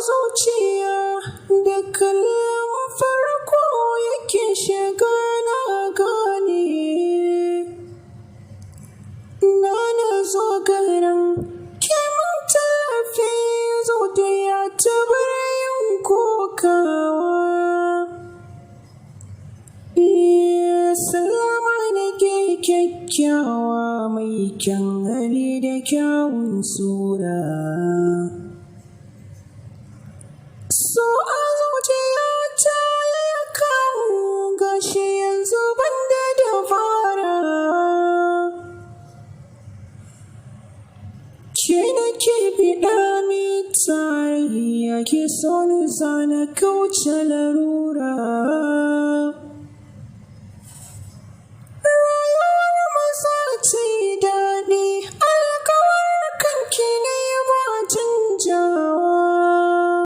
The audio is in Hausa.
zuciya da kallon farko yake shiga na gane. Na zo garin kimin tafi zuciya ta bar yin kokawa. Salama nake kyakkyawa mai kyan hali da kyawun sura. So a zuciyata ya kawo gashi yanzu banda dabara. Ke nake biɗa mi tarayya ke son zana kauce larura. Daɗi alkawar kanki ne ba canja.